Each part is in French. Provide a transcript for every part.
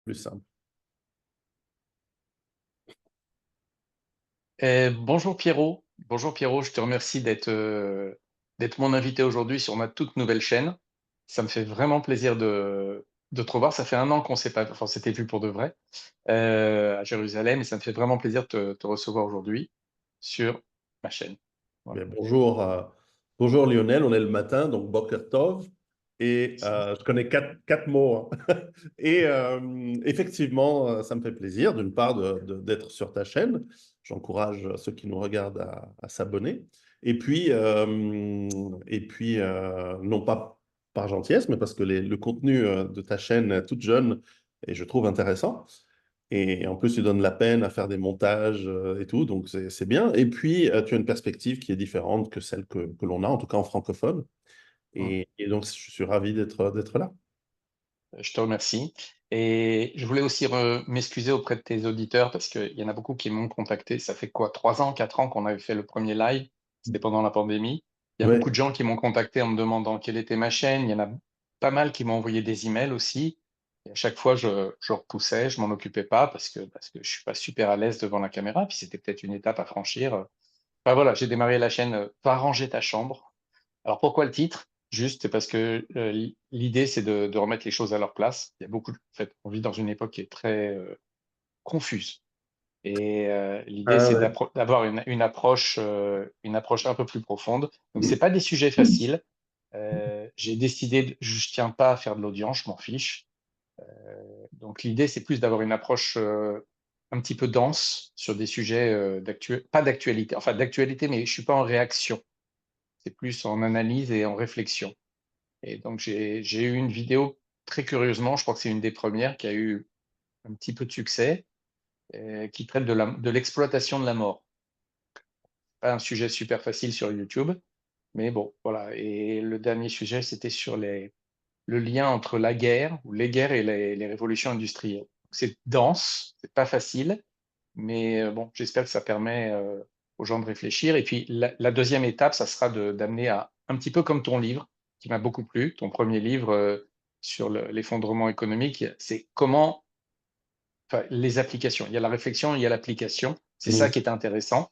plus simple. Bonjour Pierrot. Bonjour Pierrot, je te remercie d'être mon invité aujourd'hui sur ma toute nouvelle chaîne. Ça me fait vraiment plaisir de te revoir. Ça fait un an qu'on s'est pas, enfin, s'était vu pour de vrai à Jérusalem et ça me fait vraiment plaisir de te recevoir aujourd'hui sur ma chaîne. Voilà. Bien, bonjour, bonjour Lionel, on est le matin, donc Boker Tov. Et je connais quatre mots, hein. Et effectivement, ça me fait plaisir, d'une part, d'être sur ta chaîne. J'encourage ceux qui nous regardent à s'abonner. Non pas par gentillesse, mais parce que le contenu de ta chaîne toute jeune, et je trouve intéressant. Et en plus, tu donnes la peine à faire des montages et tout, donc c'est bien. Et puis, tu as une perspective qui est différente que celle que l'on a, en tout cas en francophone. Mm. Et donc, je suis ravi d'être là. Je te remercie. Et je voulais aussi m'excuser auprès de tes auditeurs parce qu'il y en a beaucoup qui m'ont contacté. Ça fait quoi, 3 ans, 4 ans qu'on avait fait le premier live. C'était pendant la pandémie. Il y a beaucoup Ouais. de gens qui m'ont contacté en me demandant quelle était ma chaîne. Il y en a pas mal qui m'ont envoyé des emails aussi. Et à chaque fois, je repoussais, je m'en occupais pas parce que je suis pas super à l'aise devant la caméra. Puis c'était peut-être une étape à franchir. Enfin voilà, j'ai démarré la chaîne Va ranger ta chambre. Alors pourquoi le titre? Juste, c'est parce que l'idée, c'est de remettre les choses à leur place. Il y a beaucoup, en fait, on vit dans une époque qui est très confuse. Et l'idée, Ah c'est ouais. d'avoir une approche un peu plus profonde. Donc, c'est pas des sujets faciles. J'ai décidé, je tiens pas à faire de l'audience, je m'en fiche. Donc, l'idée, c'est plus d'avoir une approche un petit peu dense sur des sujets pas d'actualité, enfin d'actualité, mais je suis pas en réaction. C'est plus en analyse et en réflexion. Et donc, j'ai eu une vidéo, très curieusement, je crois que c'est une des premières qui a eu un petit peu de succès, qui traite de l'exploitation de la mort. Pas un sujet super facile sur YouTube, mais bon, voilà. Et le dernier sujet, c'était sur le lien entre la guerre, ou les guerres et les révolutions industrielles. C'est dense, c'est pas facile, mais bon, j'espère que ça permet aux gens de réfléchir. Et puis, la deuxième étape, ça sera d'amener à un petit peu comme ton livre, qui m'a beaucoup plu, ton premier livre sur l'effondrement économique, c'est comment, enfin, les applications. Il y a la réflexion, il y a l'application. C'est ça Mhm. qui est intéressant.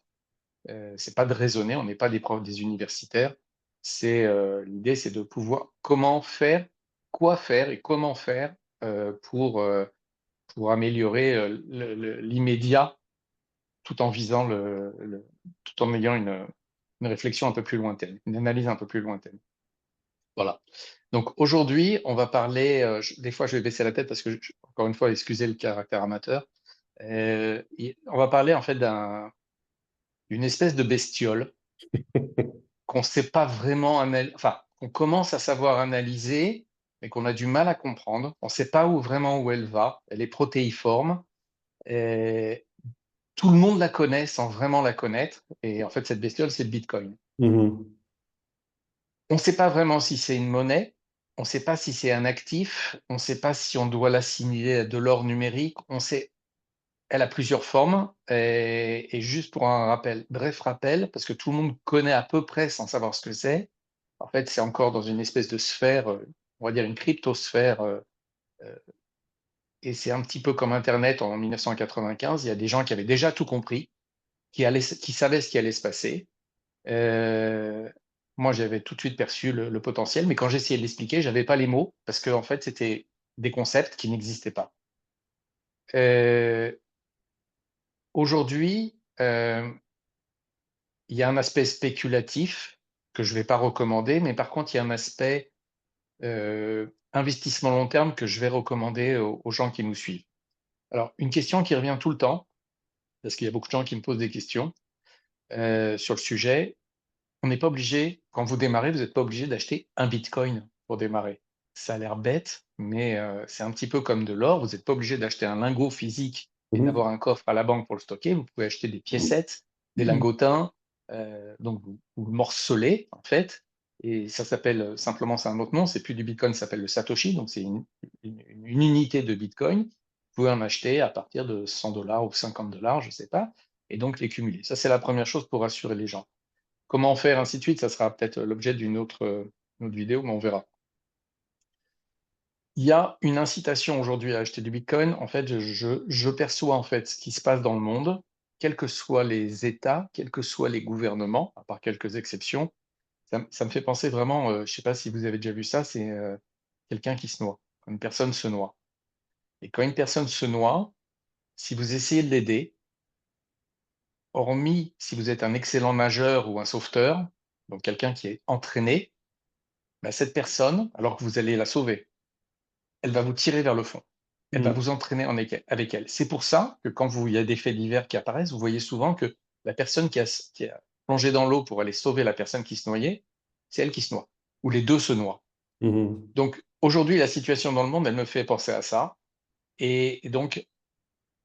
C'est pas de raisonner, on n'est pas des profs, des universitaires. C'est l'idée, c'est de pouvoir comment faire, quoi faire et comment faire pour améliorer l'immédiat tout en visant tout en ayant une réflexion un peu plus lointaine, une analyse un peu plus lointaine. Voilà. Donc aujourd'hui, on va parler, des fois je vais baisser la tête parce que encore une fois, excusez le caractère amateur. On va parler en fait d'une espèce de bestiole qu'on ne sait pas vraiment enfin, qu'on commence à savoir analyser, mais qu'on a du mal à comprendre. On ne sait pas vraiment où elle va. Elle est protéiforme. Et tout le monde la connaît sans vraiment la connaître. Et en fait, cette bestiole, c'est le Bitcoin. Mhm. On ne sait pas vraiment si c'est une monnaie. On ne sait pas si c'est un actif. On ne sait pas si on doit l'assimiler à de l'or numérique. On sait, elle a plusieurs formes. Et juste pour un rappel, bref rappel, parce que tout le monde connaît à peu près sans savoir ce que c'est. En fait, c'est encore dans une espèce de sphère, on va dire une cryptosphère, euh, et c'est un petit peu comme Internet en 1995. Il y a des gens qui avaient déjà tout compris, qui savaient ce qui allait se passer. Euh, Moi, j'avais tout de suite perçu le potentiel, mais quand j'essayais de l'expliquer, j'avais pas les mots parce que en fait, c'était des concepts qui n'existaient pas. Euh, Aujourd'hui, il y a un aspect spéculatif que je vais pas recommander, mais par contre, il y a un aspect investissement long terme que je vais recommander aux gens qui nous suivent. Alors, une question qui revient tout le temps, parce qu'il y a beaucoup de gens qui me posent des questions sur le sujet. On n'est pas obligé, quand vous démarrez, vous n'êtes pas obligé d'acheter un Bitcoin pour démarrer. Ça a l'air bête, mais c'est un petit peu comme de l'or. Vous n'êtes pas obligé d'acheter un lingot physique et Mhm. d'avoir un coffre à la banque pour le stocker. Vous pouvez acheter des piécettes, des Mhm. lingotins. Donc vous le morcelez en fait. Et ça s'appelle simplement, c'est un autre nom. C'est plus du Bitcoin, ça s'appelle le Satoshi. Donc c'est une unité de Bitcoin. Vous pouvez en acheter à partir de 100 dollars ou 50 dollars, je ne sais pas. Et donc les cumuler. Ça, c'est la première chose pour rassurer les gens. Comment faire, ainsi de suite, ça sera peut-être l'objet d'une autre vidéo, mais on verra. il y a une incitation aujourd'hui à acheter du Bitcoin. En fait, je perçois en fait ce qui se passe dans le monde, quels que soient les États, quels que soient les gouvernements, à part quelques exceptions. Ça me fait penser vraiment, je ne sais pas si vous avez déjà vu ça, c'est quelqu'un qui se noie, quand une personne se noie. Et quand une personne se noie, si vous essayez de l'aider, hormis si vous êtes un excellent nageur ou un sauveteur, donc quelqu'un qui est entraîné, bah, cette personne, alors que vous allez la sauver, elle va vous tirer vers le fond. Elle va Mhm. vous entraîner avec elle. C'est pour ça que quand il y a des faits divers qui apparaissent, vous voyez souvent que la personne qui a plongé dans l'eau pour aller sauver la personne qui se noyait, c'est elle qui se noie, ou les deux se noient. Mhm. Donc aujourd'hui, la situation dans le monde, elle me fait penser à ça. Et donc,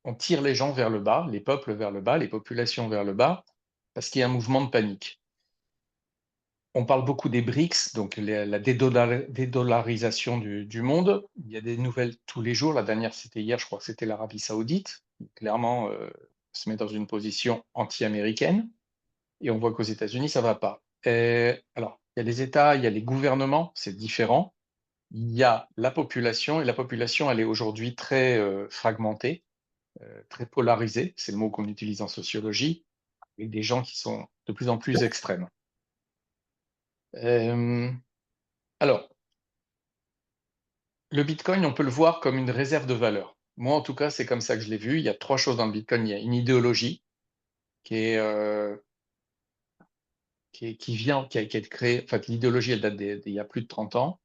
on tire les gens vers le bas, les peuples vers le bas, les populations vers le bas, parce qu'il y a un mouvement de panique. On parle beaucoup des BRICS, donc la dédollarisation du monde. Il y a des nouvelles tous les jours. La dernière, c'était hier, je crois que c'était l'Arabie Saoudite. Clairement, se met dans une position anti-américaine. Et on voit qu'aux États-Unis, ça ne va pas. Alors, il y a les États, il y a les gouvernements, c'est différent. Il y a la population, et la population, elle est aujourd'hui très fragmentée, très polarisée. C'est le mot qu'on utilise en sociologie, avec des gens qui sont de plus en plus extrêmes. Euh, alors, le Bitcoin, on peut le voir comme une réserve de valeur. Moi, en tout cas, c'est comme ça que je l'ai vu. Il y a trois choses dans le Bitcoin. Il y a une idéologie qui est, qui a été créée. En fait, l'idéologie, elle date d'il y a plus de 30 ans.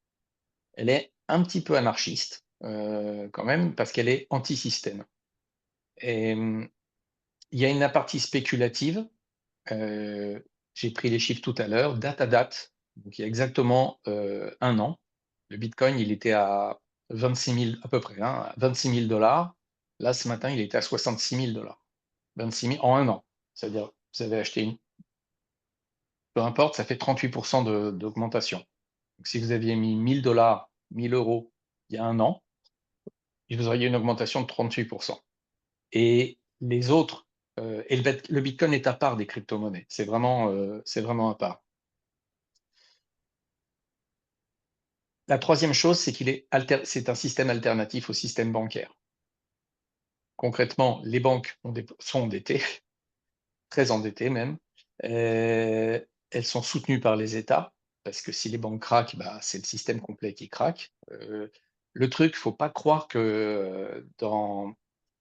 Elle est un petit peu anarchiste, quand même, parce qu'elle est anti-système. Et il y a une partie spéculative. Euh, j'ai pris les chiffres tout à l'heure, date à date. Donc, il y a exactement un an. Le Bitcoin, il était à 26 000 à peu près, hein, 26 000 dollars. Là, ce matin, il était à 66 000 dollars. 26 000 en un an. C'est-à-dire, vous avez acheté une, peu importe, ça fait 38% d'augmentation. Donc, si vous aviez mis 1000 dollars, 1000 euros il y a un an, vous auriez une augmentation de 38%. Et les autres, et le Bitcoin est à part des crypto-monnaies. C'est vraiment à part. La troisième chose, c'est c'est un système alternatif au système bancaire. Concrètement, les banques sont endettées, très endettées même. Euh, Elles sont soutenues par les États, parce que si les banques craquent, bah, c'est le système complet qui craque. Le truc, il ne faut pas croire que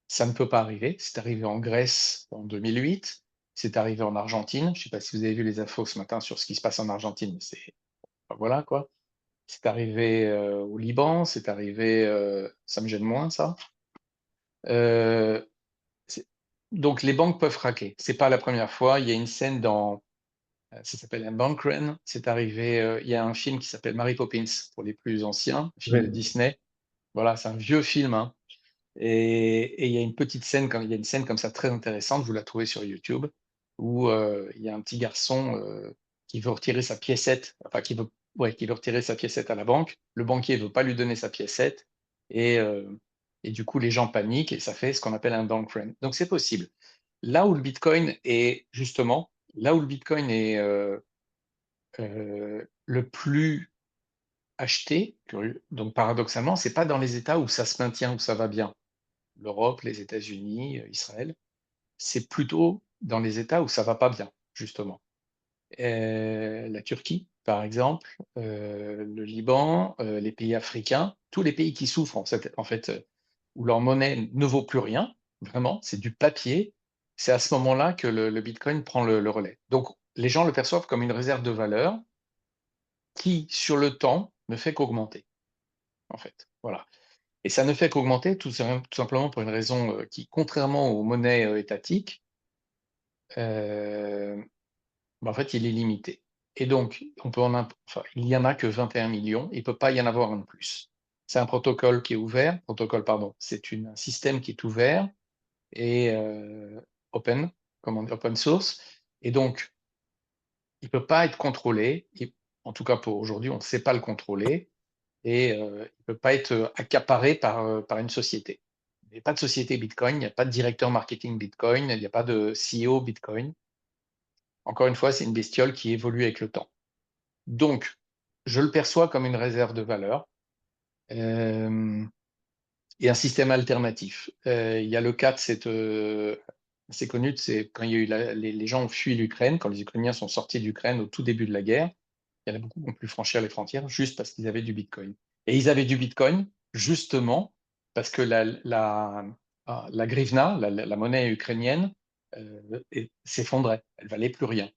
ça ne peut pas arriver. C'est arrivé en Grèce en 2008, c'est arrivé en Argentine. Je ne sais pas si vous avez vu les infos ce matin sur ce qui se passe en Argentine, mais voilà quoi. C'est arrivé au Liban, c'est arrivé, ça me gêne moins ça. Euh, c'est- donc les banques peuvent craquer. C'est pas la première fois. Il y a une scène ça s'appelle un bank run. C'est arrivé. Il y a un film qui s'appelle Mary Poppins pour les plus anciens, un film de Ouais. Disney. Voilà, c'est un vieux film, hein. Et il y a une petite scène, il y a une scène comme ça très intéressante. Vous la trouvez sur YouTube où il y a un petit garçon qui veut retirer sa piécette, enfin qui veut retirer sa piécette à la banque. Le banquier veut pas lui donner sa piécette et euh, et du coup les gens paniquent et ça fait ce qu'on appelle un bank run. Donc c'est possible. Là où le Bitcoin est justement, là où le Bitcoin est le plus acheté, donc paradoxalement, c'est pas dans les États où ça se maintient, où ça va bien. L'Europe, les États-Unis, Israël, c'est plutôt dans les États où ça va pas bien, justement. La Turquie, par exemple, le Liban, les pays africains, tous les pays qui souffrent en fait, où leur monnaie ne vaut plus rien, vraiment, c'est du papier. C'est à ce moment-là que le Bitcoin prend le relais. Donc, les gens le perçoivent comme une réserve de valeur qui, sur le temps, ne fait qu'augmenter, en fait. Voilà. Et ça ne fait qu'augmenter tout simplement pour une raison qui, contrairement aux monnaies étatiques, euh, bah, en fait, il est limité. Et donc, enfin, il n'y en a que 21 millions, il ne peut pas y en avoir un de plus. C'est un protocole qui est ouvert, pardon, c'est un système qui est ouvert et open, comment on dit, open source. Et donc, il ne peut pas être contrôlé. En tout cas, pour aujourd'hui, on ne sait pas le contrôler et il ne peut pas être accaparé par une société. Il n'y a pas de société Bitcoin, il n'y a pas de directeur marketing Bitcoin, il n'y a pas de CEO Bitcoin. Encore une fois, c'est une bestiole qui évolue avec le temps. Donc, je le perçois comme une réserve de valeur. Euh, et un système alternatif. Il y a le cas, c'est connu, c'est quand il y a eu les gens ont fui l'Ukraine, quand les Ukrainiens sont sortis d'Ukraine au tout début de la guerre, il y en a beaucoup qui ont pu franchir les frontières juste parce qu'ils avaient du Bitcoin. Et ils avaient du Bitcoin justement parce que la hryvnia, la monnaie ukrainienne, s'effondrait. Elle valait plus rien.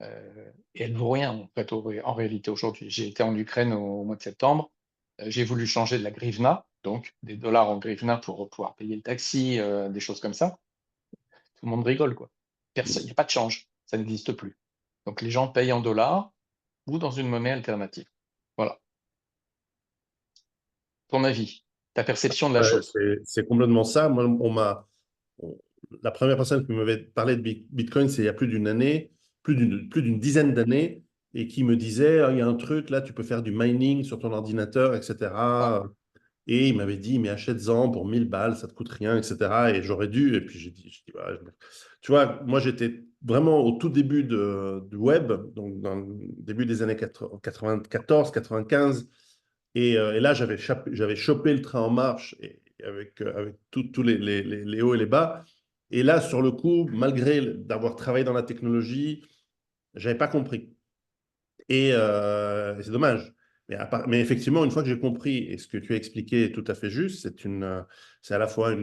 Et elle vaut rien en fait, en réalité aujourd'hui. J'ai été en Ukraine au mois de septembre. J'ai voulu changer de la hryvnia, donc des dollars en hryvnia pour pouvoir payer le taxi, des choses comme ça. Tout le monde rigole, quoi. Personne, il n'y a pas de change, ça n'existe plus. Donc les gens payent en dollars ou dans une monnaie alternative. Voilà. Ton avis, ta perception de la Ouais, chose. c'est complètement ça. Moi, on- la première personne qui m'avait parlé de Bitcoin, c'est il y a plus d'une année, plus d'une dizaine d'années, et qui me disait, ah, il y a un truc, là, tu peux faire du mining sur ton ordinateur, Ouais. etc. Et il m'avait dit, mais achète-en pour 1000 balles, ça te coûte rien, etc. Et j'aurais dû. Et puis j'ai dit, ouais, tu vois, moi j'étais vraiment au tout début du web, donc dans le début des années 94, 95. Et là, j'avais chopé le train en marche avec tous les hauts et les bas. Et là, sur le coup, malgré d'avoir travaillé dans la technologie, j'avais pas compris. Et c'est dommage. Mais effectivement, une fois que j'ai compris, et ce que tu as expliqué est tout à fait juste, c'est à la fois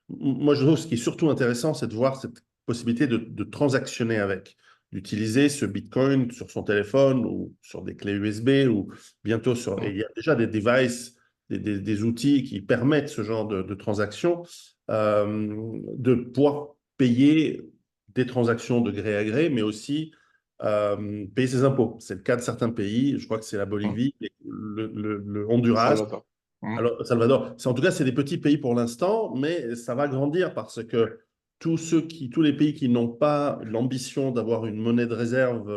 moi, je trouve ce qui est surtout intéressant, c'est de voir cette possibilité de transactionner avec, d'utiliser ce Bitcoin sur son téléphone ou sur des clés USB ou bientôt sur. Et Mm. il y a déjà des devices, des outils qui permettent ce genre de transactions, de pouvoir payer des transactions de gré à gré, mais aussi payer ses impôts. C'est le cas de certains pays. Je crois que c'est la Mm. Bolivie, le Honduras. Salvador. Mm. Alors, Salvador. En tout cas, c'est des petits pays pour l'instant, mais ça va grandir parce que tous les pays qui n'ont pas l'ambition d'avoir une monnaie de réserve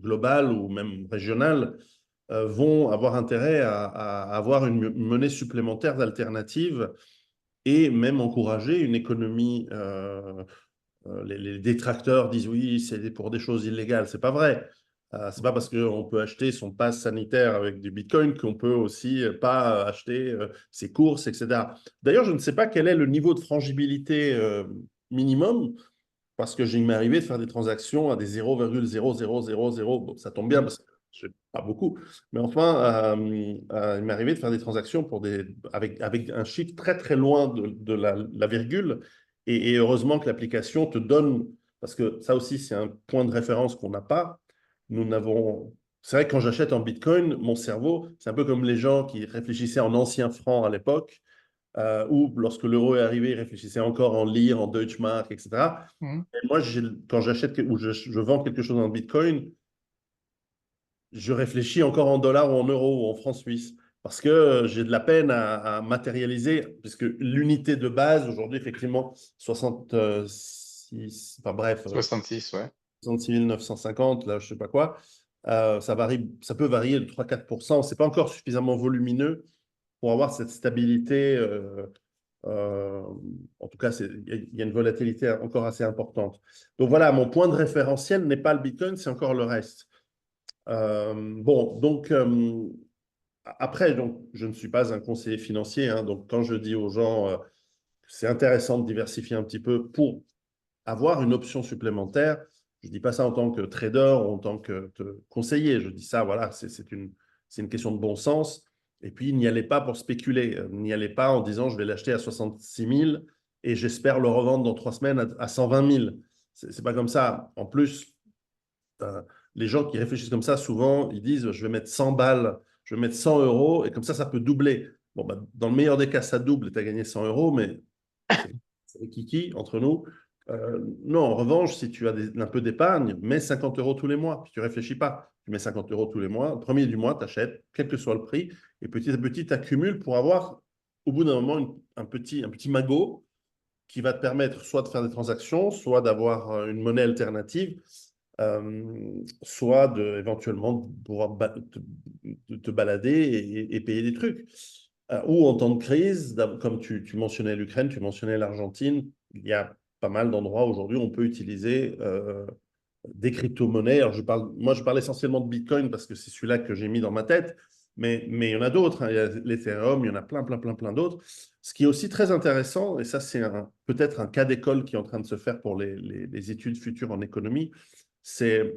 globale ou même régionale vont avoir intérêt à avoir une monnaie supplémentaire d'alternative et même encourager une économie les détracteurs disent oui, c'est pour des choses illégales. C'est pas vrai. C'est pas parce qu'on peut acheter son pass sanitaire avec du Bitcoin qu'on peut aussi pas acheter ses courses, etc. D'ailleurs, je ne sais pas quel est le niveau de frangibilité minimum parce que j'ai m'est arrivé de faire des transactions à des 0,0000. Bon, ça tombe bien Mm. parce que je sais pas beaucoup, mais enfin, il m'est arrivé de faire des transactions avec un chiffre très très loin de la virgule. Et heureusement que l'application te donne, parce que ça aussi c'est un point de référence qu'on n'a pas. Nous n'avons. C'est vrai que quand j'achète en Bitcoin, mon cerveau, c'est un peu comme les gens qui réfléchissaient en anciens francs à l'époque ou lorsque l'euro est arrivé, ils réfléchissaient encore en lire, en Deutschmark, etc. Mm. Et moi, quand j'achète ou je vends quelque chose en Bitcoin, je réfléchis encore en dollars ou en euros ou en francs suisses. Parce que j'ai de la peine à matérialiser, puisque l'unité de base, aujourd'hui, effectivement, 66, enfin bref, 66, ouais. 66 950, là, je sais pas quoi, ça varie, ça peut varier de 3-4%. C'est pas encore suffisamment volumineux pour avoir cette stabilité. Euh, En tout cas, il y a une volatilité encore assez importante. Donc voilà, mon point de référentiel n'est pas le Bitcoin, c'est encore le reste. Bon, donc après, donc, je ne suis pas un conseiller financier, hein, donc quand je dis aux gens c'est intéressant de diversifier un petit peu pour avoir une option supplémentaire, je ne dis pas ça en tant que trader ou en tant que conseiller, je dis ça, voilà, c'est une question de bon sens. Et puis, n'y allez pas pour spéculer, n'y allez pas en disant je vais l'acheter à 66 000 et j'espère le revendre dans 3 semaines à 120 000. C'est pas comme ça. En plus, euh, les gens qui réfléchissent comme ça, souvent, ils disent je vais mettre 100 balles, je vais mettre 100 euros et comme ça peut doubler. Bon, bah, dans le meilleur des cas, ça double et tu as gagné 100 euros, mais c'est kiki entre nous. Non, en revanche, si tu as un peu d'épargne, mets 50 euros tous les mois. Puis tu réfléchis pas. Tu mets 50 euros tous les mois. Le premier du mois, tu achètes, quel que soit le prix. Et petit à petit, tu accumules pour avoir, au bout d'un moment, un petit magot qui va te permettre soit de faire des transactions, soit d'avoir une monnaie alternative, soit éventuellement de pouvoir te balader et payer des trucs. Ou en temps de crise, comme tu mentionnais l'Ukraine, tu mentionnais l'Argentine, il y a pas mal d'endroits aujourd'hui où on peut utiliser des crypto-monnaies. Alors moi, je parle essentiellement de Bitcoin parce que c'est celui-là que j'ai mis dans ma tête. mais il y en a d'autres, hein. Il y a l'Ethereum, il y en a plein, plein, plein, plein d'autres. Ce qui est aussi très intéressant, et ça c'est peut-être un cas d'école qui est en train de se faire pour les études futures en économie, c'est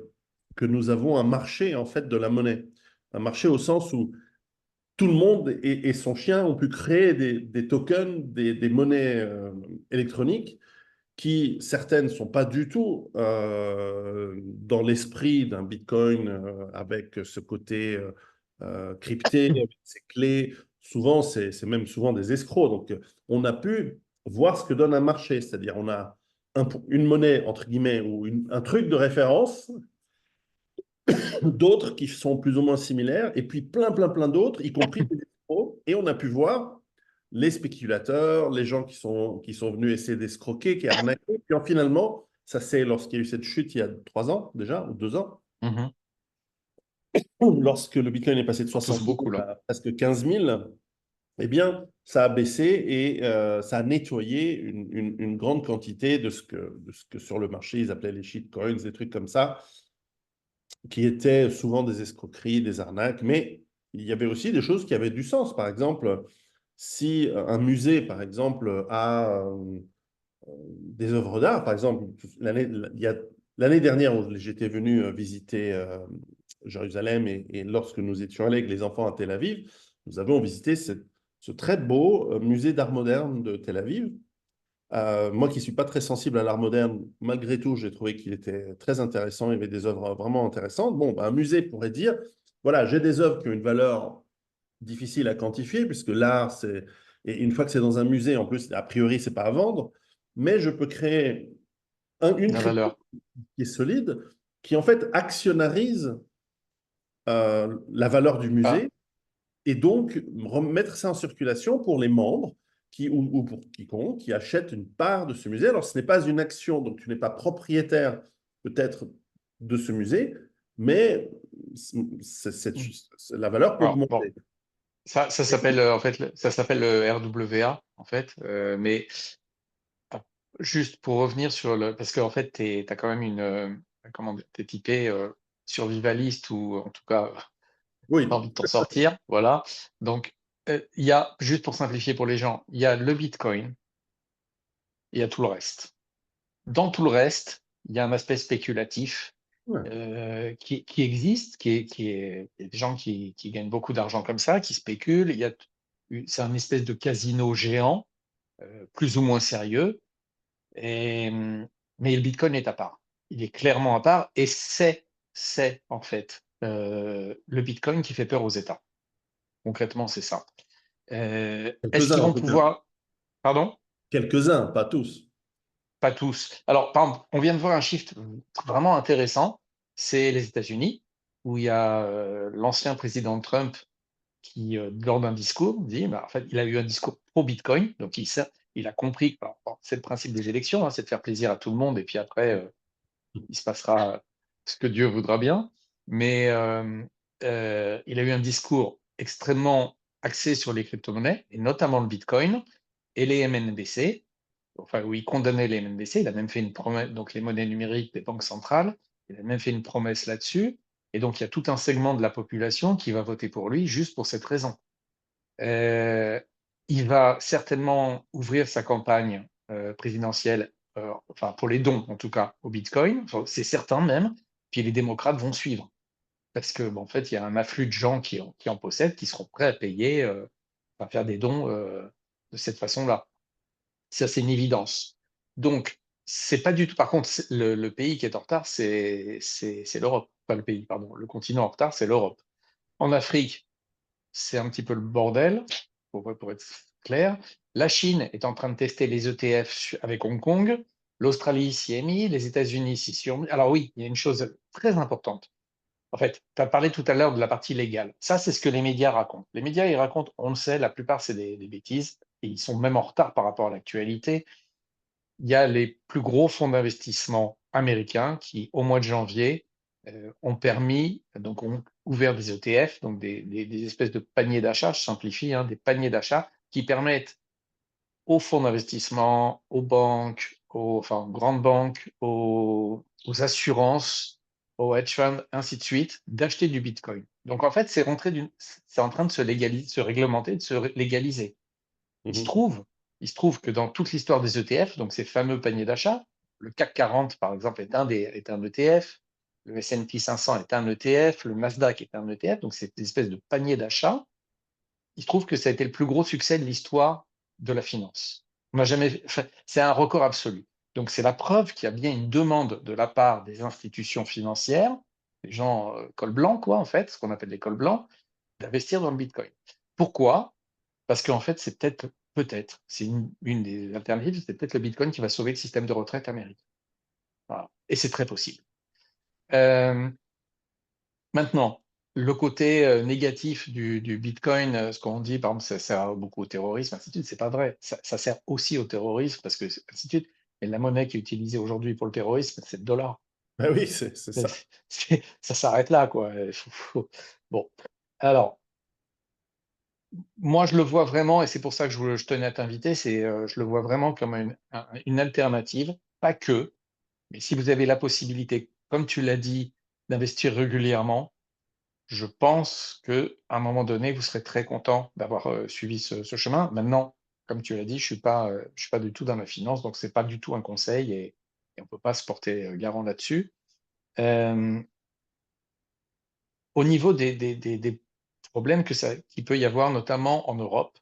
que nous avons un marché en fait de la monnaie. Un marché au sens où tout le monde et son chien ont pu créer des tokens, des monnaies électroniques qui, certaines, ne sont pas du tout dans l'esprit d'un Bitcoin avec ce côté crypté, avec ses clés. Souvent, c'est même souvent des escrocs. Donc, on a pu voir ce que donne un marché, c'est-à-dire on a une monnaie, entre guillemets, ou un truc de référence, d'autres qui sont plus ou moins similaires, et puis plein, plein, plein d'autres, y compris des escrocs. Et on a pu voir les spéculateurs, les gens qui sont venus essayer d'escroquer, qui arnaquaient. Puis finalement, ça c'est lorsqu'il y a eu cette chute il y a 3 ans déjà, ou 2 ans, Mhm. lorsque le Bitcoin est passé de On touche 60 000 beaucoup là. à presque 15 000, eh bien, ça a baissé et ça a nettoyé une grande quantité de ce que sur le marché, ils appelaient les shitcoins, des trucs comme ça, qui étaient souvent des escroqueries, des arnaques, mais il y avait aussi des choses qui avaient du sens. Par exemple, si un musée, par exemple, a des œuvres d'art, par exemple, l'année dernière où j'étais venu visiter Jérusalem et lorsque nous étions allés avec les enfants à Tel Aviv, nous avons visité ce très beau musée d'art moderne de Tel Aviv. Moi qui ne suis pas très sensible à l'art moderne, malgré tout, j'ai trouvé qu'il était très intéressant. Il y avait des œuvres vraiment intéressantes. Bon, ben, un musée pourrait dire, voilà, j'ai des œuvres qui ont une valeur difficile à quantifier, puisque l'art, c'est... Et une fois que c'est dans un musée, en plus, a priori, c'est pas à vendre, mais je peux créer une La crypto valeur. qui est solide, qui en fait actionnarise la valeur du Ah, musée et donc remettre ça en circulation pour les membres ou pour quiconque qui achète une part de ce musée. Alors, ce n'est pas une action, donc tu n'es pas propriétaire peut-être de ce musée, mais mm. la valeur peut Alors, bon, augmenter. ça s'appelle en fait, ça s'appelle le RWA en fait, mais ah, juste pour revenir sur le, parce qu'en fait, t'as quand même une, comment dire, t'es typé survivaliste ou en tout cas, t'as Oui, envie de t'en sortir, voilà. Donc, il y a, juste pour simplifier pour les gens, il y a le Bitcoin, il y a tout le reste. Dans tout le reste, il y a un aspect spéculatif ouais. qui existe, il y a des gens qui gagnent beaucoup d'argent comme ça, qui spéculent. C'est un espèce de casino géant, plus ou moins sérieux. Et, mais le Bitcoin est à part. Il est clairement à part et c'est en fait le Bitcoin qui fait peur aux États. Concrètement, c'est ça. Est-ce Quelques-uns qu'ils en vont tout cas. pouvoir... Pardon? Quelques-uns, pas tous. Pas tous. Alors, par exemple, on vient de voir un shift vraiment intéressant. C'est les États-Unis, où il y a l'ancien président Trump qui, lors d'un discours, dit, bah, en fait, il a eu un discours pro-Bitcoin, donc il a compris que bon, c'est le principe des élections, hein, c'est de faire plaisir à tout le monde, et puis après, il se passera ce que Dieu voudra bien. Mais il a eu un discours extrêmement axé sur les crypto-monnaies, et notamment le Bitcoin et les MNBC, enfin, où il condamnait les MNBC. Il a même fait une promesse, donc les monnaies numériques des banques centrales. Il a même fait une promesse là-dessus. Et donc, il y a tout un segment de la population qui va voter pour lui juste pour cette raison. Euh, il va certainement ouvrir sa campagne présidentielle, enfin pour les dons en tout cas, au Bitcoin, enfin, c'est certain même, puis les démocrates vont suivre. Parce que, bon, en fait, il y a un afflux de gens qui en possèdent, qui seront prêts à payer, à faire des dons de cette façon-là. Ça, c'est une évidence. Donc, c'est pas du tout. Par contre, le pays qui est en retard, c'est l'Europe. Pas le pays, pardon. Le continent en retard, c'est l'Europe. En Afrique, c'est un petit peu le bordel, pour être clair. La Chine est en train de tester les ETF avec Hong Kong. L'Australie s'y est mis. Les États-Unis s'y sont mis. Alors oui, il y a une chose très importante. En fait, tu as parlé tout à l'heure de la partie légale. Ça, c'est ce que les médias racontent. Les médias, ils racontent, on le sait, la plupart, c'est des bêtises. Et ils sont même en retard par rapport à l'actualité. Il y a les plus gros fonds d'investissement américains qui, au mois de janvier, ont permis, donc ont ouvert des ETF, donc des espèces de paniers d'achat, je simplifie, hein, des paniers d'achat qui permettent aux fonds d'investissement, aux banques, enfin, aux grandes banques, aux assurances, aux hedge funds, ainsi de suite, d'acheter du Bitcoin. Donc en fait, c'est en train de se légaliser, se réglementer, de légaliser. Il se Mhm. trouve, il se trouve que dans toute l'histoire des ETF, donc ces fameux paniers d'achat, le CAC 40 par exemple est un ETF, le S&P 500 est un ETF, le Nasdaq est un ETF, donc c'est une espèce de panier d'achat. Il se trouve que ça a été le plus gros succès de l'histoire de la finance. On n'a jamais, enfin, c'est un record absolu. Donc c'est la preuve qu'il y a bien une demande de la part des institutions financières, des gens col blanc quoi en fait, ce qu'on appelle les cols blancs, d'investir dans le Bitcoin. Pourquoi? Parce qu'en fait c'est c'est une des alternatives, c'est peut-être le Bitcoin qui va sauver le système de retraite américain. Voilà. Et c'est très possible. Euh, Maintenant, le côté négatif du Bitcoin, ce qu'on dit, par exemple, ça sert beaucoup au terrorisme, ainsi de suite, c'est pas vrai. Ça sert aussi au terrorisme, parce que, ainsi de suite, mais la monnaie qui est utilisée aujourd'hui pour le terrorisme, c'est le dollar. Ah oui, c'est ça. Ça s'arrête là, quoi. Bon. Alors, moi, je le vois vraiment, et c'est pour ça que je tenais à t'inviter, je le vois vraiment comme une alternative, pas que, mais si vous avez la possibilité, comme tu l'as dit, d'investir régulièrement, je pense que à un moment donné, vous serez très content d'avoir suivi ce chemin. Maintenant, comme tu l'as dit, je suis pas du tout dans la finance, donc c'est pas du tout un conseil et on peut pas se porter garant là-dessus. Euh, Au niveau des problèmes qu'il peut y avoir, notamment en Europe,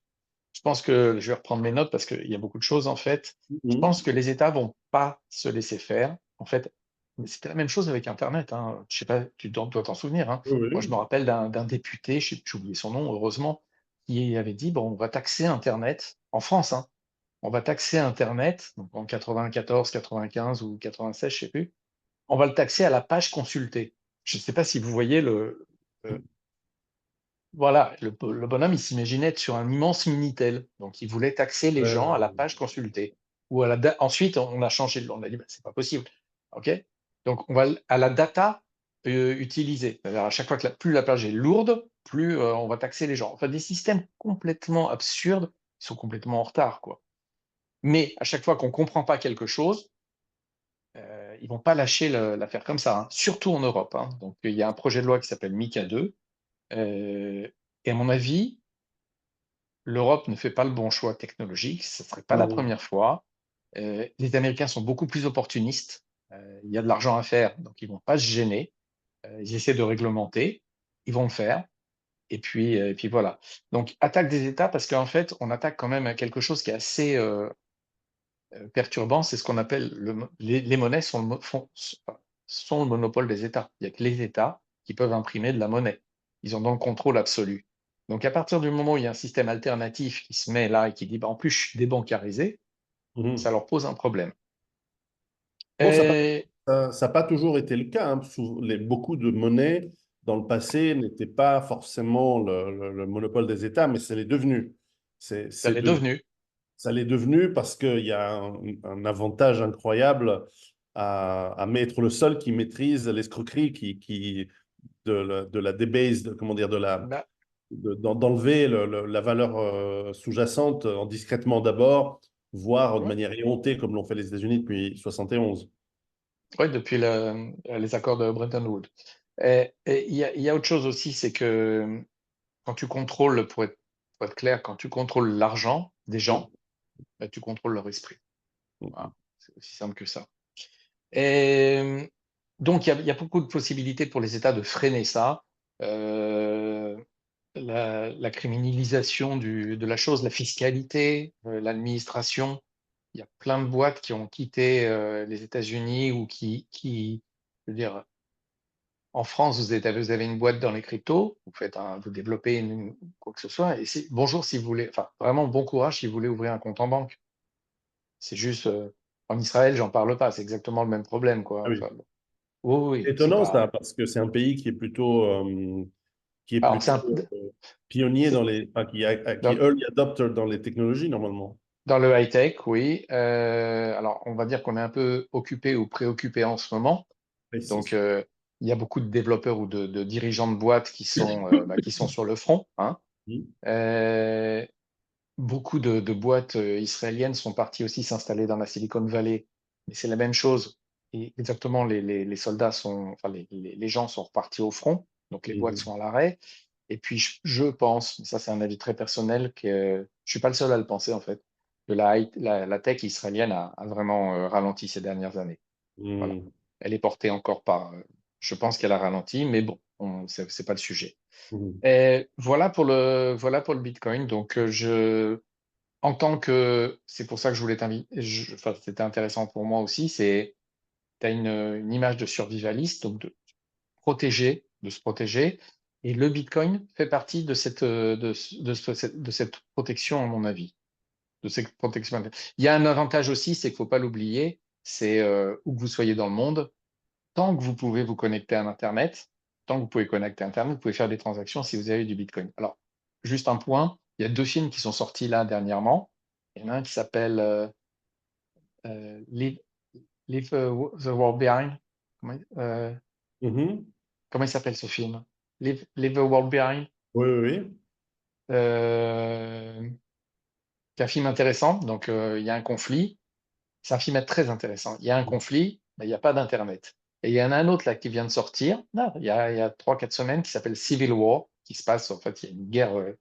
je pense que je vais reprendre mes notes parce qu'il y a beaucoup de choses en fait. Je Mhm. pense que les États vont pas se laisser faire. En fait, mais c'était la même chose avec Internet, hein. Je sais pas, dois t'en souvenir, hein. Oui, Moi, je me oui. rappelle d'un député, j'ai oublié son nom, heureusement, qui avait dit, bon, on va taxer Internet en France, hein. On va taxer Internet, donc en 94, 95 ou 96, je sais plus. On va le taxer à la page consultée. Je ne sais pas si vous voyez voilà, le bonhomme, il s'imaginait être sur un immense Minitel. Donc, il voulait taxer les gens à la page consultée. Ou ensuite, on a changé, on a dit, bah, c'est pas possible. OK? Donc, on va à la data utilisée. C'est-à-dire, à chaque fois que plus la page est lourde, plus on va taxer les gens. Enfin, des systèmes complètement absurdes, ils sont complètement en retard, quoi. Mais à chaque fois qu'on comprend pas quelque chose, ils vont pas lâcher l'affaire comme ça, hein. Surtout en Europe, hein. Donc, il y a un projet de loi qui s'appelle MiCA 2. euh, et à mon avis, l'Europe ne fait pas le bon choix technologique, ce ne serait pas la Mhm. première fois. Les Américains sont beaucoup plus opportunistes. Il y a de l'argent à faire, donc ils ne vont pas se gêner. Ils essaient de réglementer, ils vont le faire. Et puis voilà. Donc attaque des États, parce qu'en fait, on attaque quand même à quelque chose qui est assez perturbant, c'est ce qu'on appelle les monnaies sont le monopole des États. Il n'y a que les États qui peuvent imprimer de la monnaie. Ils ont donc le contrôle absolu. Donc à partir du moment où il y a un système alternatif qui se met là et qui dit bah, en plus je suis débancarisé, ça Mhm. leur pose un problème. Bon, Et ça n'a pas toujours été le cas, hein. Beaucoup de monnaies dans le passé n'étaient pas forcément le monopole des États, mais c'est l'est devenu. ça l'est devenu. Ça l'est devenu parce qu'il y a un avantage incroyable à mettre le seul qui maîtrise l'escroquerie, de la débase, comment dire, Bah, d'enlever la valeur sous-jacente discrètement d'abord, voire de ouais, manière éhontée, comme l'ont fait les États-Unis depuis 71. ouais, depuis les accords de Bretton Woods. Et il y a autre chose aussi, c'est que quand tu contrôles, pour être clair, quand tu contrôles l'argent des gens, bah, tu contrôles leur esprit. Voilà. C'est aussi simple que ça. Et donc, il y a beaucoup de possibilités pour les États de freiner ça. Euh, la criminalisation de la chose, la fiscalité, l'administration. Il y a plein de boîtes qui ont quitté les États-Unis ou je veux dire, en France, vous avez une boîte dans les cryptos, vous développez quoi que ce soit, et bonjour si vous voulez, enfin, vraiment bon courage si vous voulez ouvrir un compte en banque. C'est juste, en Israël, j'en parle pas, c'est exactement le même problème, quoi. Ah oui. Enfin, bon. Oui, oui, C'est oui, c'est étonnant ça, pas. parce que c'est un pays qui est Alors, plutôt pionnier c'est qui est dans, early adopter dans les technologies normalement. dans le high-tech, oui. Alors, on va dire qu'on est un peu occupé ou préoccupé en ce moment. Donc, Précis. il y a beaucoup de développeurs ou de dirigeants de boîtes qui sont sur le front, hein. Euh, Beaucoup de boîtes israéliennes sont parties aussi s'installer dans la Silicon Valley, mais c'est la même chose. Et exactement, les soldats sont, enfin, les gens sont repartis au front. Donc, les boîtes Mhm. sont à l'arrêt. Et puis, je pense, mais ça c'est un avis très personnel, que je suis pas le seul à le penser en fait, que la tech israélienne a vraiment ralenti ces dernières années. Voilà. Mhm. Elle est portée encore par. Je pense qu'elle a ralenti, mais bon, c'est pas le sujet. Mhm. Et voilà pour le Bitcoin. Donc, en tant que, c'est pour ça que je voulais t'inviter. Enfin, c'était intéressant pour moi aussi. Tu as une image de survivaliste, donc de se protéger. Et le Bitcoin fait partie de cette protection, à mon avis. De cette protection. Il y a un avantage aussi, c'est qu'il ne faut pas l'oublier, c'est où que vous soyez dans le monde, tant que vous pouvez vous connecter à Internet, tant que vous pouvez connecter à Internet, vous pouvez faire des transactions si vous avez du Bitcoin. Alors, juste un point, il y a deux films qui sont sortis là dernièrement. Il y en a un qui s'appelle Leave, the World Behind. Mhm. Comment il s'appelle ce film? Leave the World Behind. Oui, oui, oui. Euh, c'est un film intéressant. Donc, il y a un conflit. C'est un film très intéressant. Il y a un conflit, mais il n'y a pas d'Internet. Et il y en a un autre là qui vient de sortir, là, il y a 3-4 semaines, qui s'appelle Civil War, qui se passe, en fait, il y a une